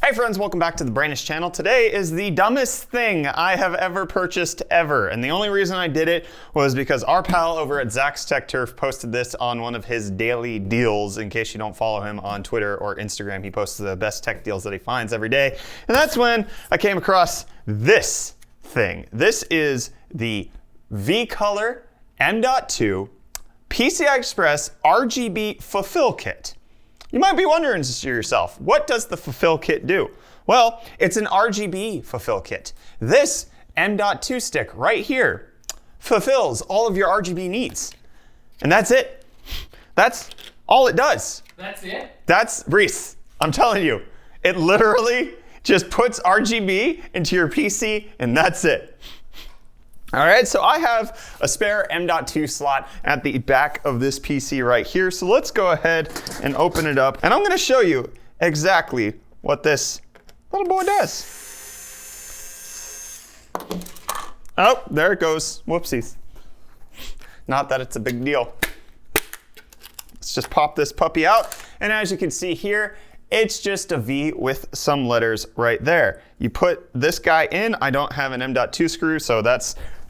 Hi friends, welcome back to the Brainish channel. Today is the dumbest thing I have ever purchased ever. And the only reason I did it was because our pal over at Zach's Tech Turf posted this on one of his daily deals. In case you don't follow him on Twitter or Instagram, he posts the best tech deals that he finds every day. And that's when I came across this thing. This is the V-Color M.2 PCI Express RGB Fulfill Kit. You might be wondering to yourself, what does the Fulfill Kit do? Well, it's an RGB Fulfill Kit. This M.2 stick right here fulfills all of your RGB needs. And that's it. That's all it does. That's it? That's Reece. I'm telling you, it literally just puts RGB into your PC and that's it. All right, so I have a spare M.2 slot at the back of this PC right here. So let's go ahead and open it up. And I'm gonna show you exactly what this little boy does. Oh, there it goes. Whoopsies. Not that it's a big deal. Let's just pop this puppy out. And as you can see here, it's just a V with some letters right there. You put this guy in. I don't have an M.2 screw, so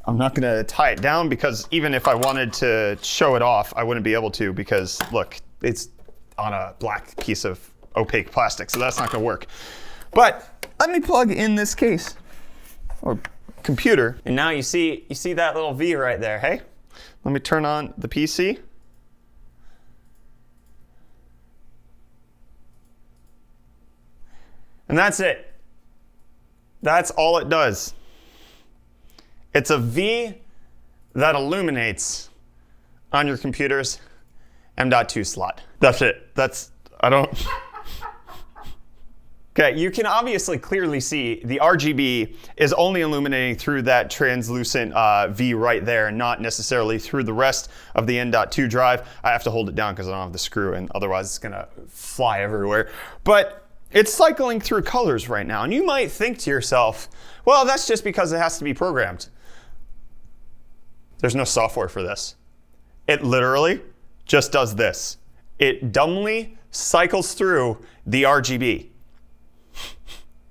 I'm not gonna tie it down because even if I wanted to show it off, I wouldn't be able to because look, it's on a black piece of opaque plastic, so that's not gonna work. But let me plug in this case or computer, and now you see that little V right there, hey? Let me turn on the PC. And that's it. That's all it does. It's a V that illuminates on your computer's M.2 slot. That's it. Okay, you can obviously clearly see the RGB is only illuminating through that translucent V right there, not necessarily through the rest of the M.2 drive. I have to hold it down because I don't have the screw and otherwise it's gonna fly everywhere. But it's cycling through colors right now. And you might think to yourself, well, that's just because it has to be programmed. There's no software for this. It literally just does this. It dumbly cycles through the RGB.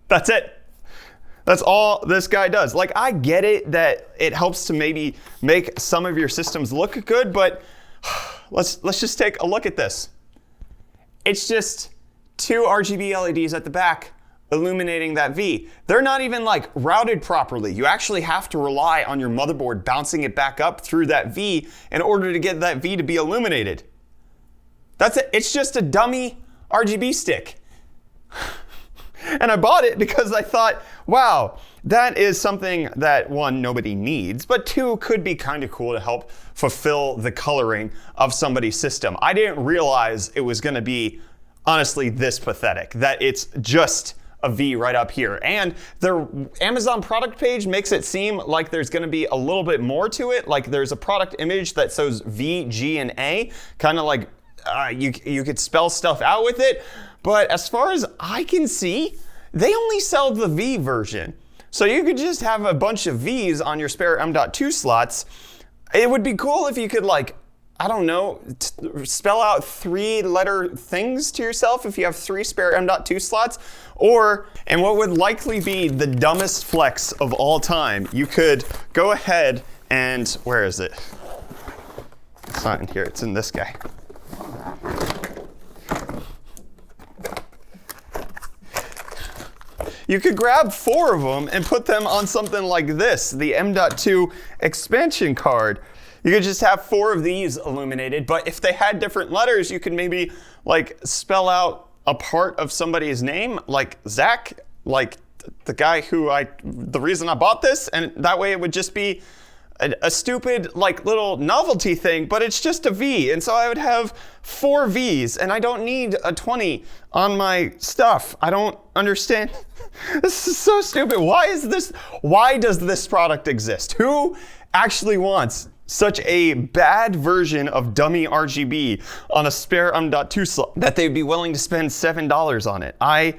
That's it. That's all this guy does. Like, I get it that it helps to maybe make some of your systems look good, but let's just take a look at this. It's just two RGB LEDs at the back illuminating that V. They're not even like routed properly. You actually have to rely on your motherboard bouncing it back up through that V in order to get that V to be illuminated. That's it. It's just a dummy RGB stick. And I bought it because I thought, wow, that is something that one, nobody needs, but two, could be kind of cool to help fulfill the coloring of somebody's system. I didn't realize it was gonna be honestly this pathetic, that it's just a V right up here. And their Amazon product page makes it seem like there's gonna be a little bit more to it, like there's a product image that says V, G, and A, kind of like you could spell stuff out with it. But as far as I can see, they only sell the V version. So you could just have a bunch of Vs on your spare M.2 slots. It would be cool if you could, like, I don't know, spell out 3-letter things to yourself if you have 3 spare M.2 slots. Or, and what would likely be the dumbest flex of all time, you could go ahead and, where is it? It's not in here, it's in this guy. You could grab 4 of them and put them on something like this, the M.2 expansion card. You could just have 4 of these illuminated, but if they had different letters, you could maybe like spell out a part of somebody's name, like Zach, like the guy the reason I bought this, and that way it would just be a stupid like little novelty thing, but it's just a V. And so I would have 4 Vs and I don't need a 20 on my stuff. I don't understand. This is so stupid. Why does this product exist? Who actually wants such a bad version of dummy RGB on a spare M.2 slot that they'd be willing to spend $7 on it? I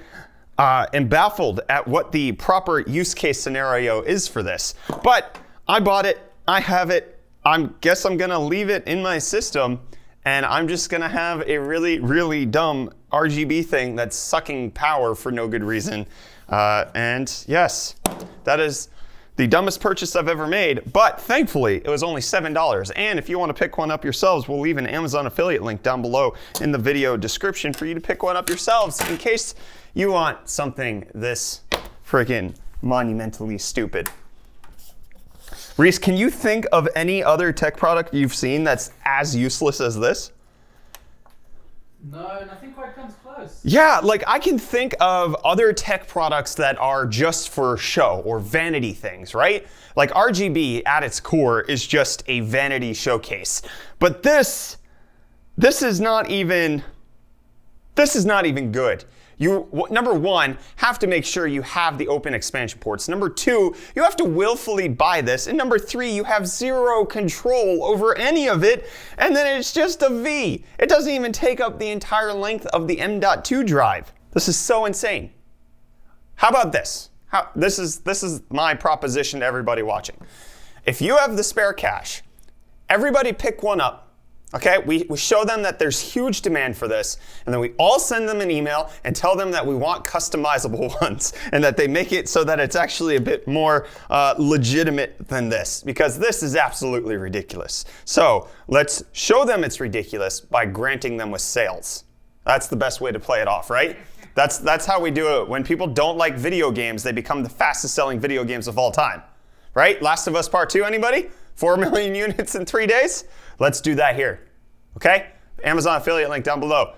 am baffled at what the proper use case scenario is for this. But I bought it, I have it, I guess I'm gonna leave it in my system, and I'm just gonna have a really, really dumb RGB thing that's sucking power for no good reason. And yes, that is the dumbest purchase I've ever made, but thankfully it was only $7. And if you want to pick one up yourselves, we'll leave an Amazon affiliate link down below in the video description for you to pick one up yourselves in case you want something this freaking monumentally stupid. Reece, can you think of any other tech product you've seen that's as useless as this? No, nothing quite comes close. Yeah, like I can think of other tech products that are just for show or vanity things, right? Like RGB at its core is just a vanity showcase. But this is not even good. You, number one, have to make sure you have the open expansion ports. Number two, you have to willfully buy this. And number three, you have zero control over any of it. And then it's just a V. It doesn't even take up the entire length of the M.2 drive. This is so insane. How about this? This is my proposition to everybody watching. If you have the spare cash, everybody pick one up. Okay, we show them that there's huge demand for this, and then we all send them an email and tell them that we want customizable ones and that they make it so that it's actually a bit more legitimate than this, because this is absolutely ridiculous. So let's show them it's ridiculous by granting them with sales. That's the best way to play it off, right? That's how we do it. When people don't like video games, they become the fastest selling video games of all time, right? Last of Us Part 2, anybody? 4 million units in 3 days? Let's do that here, okay? Amazon affiliate link down below.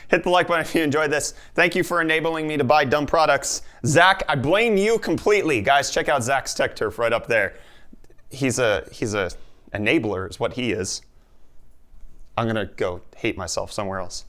Hit the like button if you enjoyed this. Thank you for enabling me to buy dumb products. Zach, I blame you completely. Guys, check out Zach's Tech Turf right up there. He's a enabler is what he is. I'm gonna go hate myself somewhere else.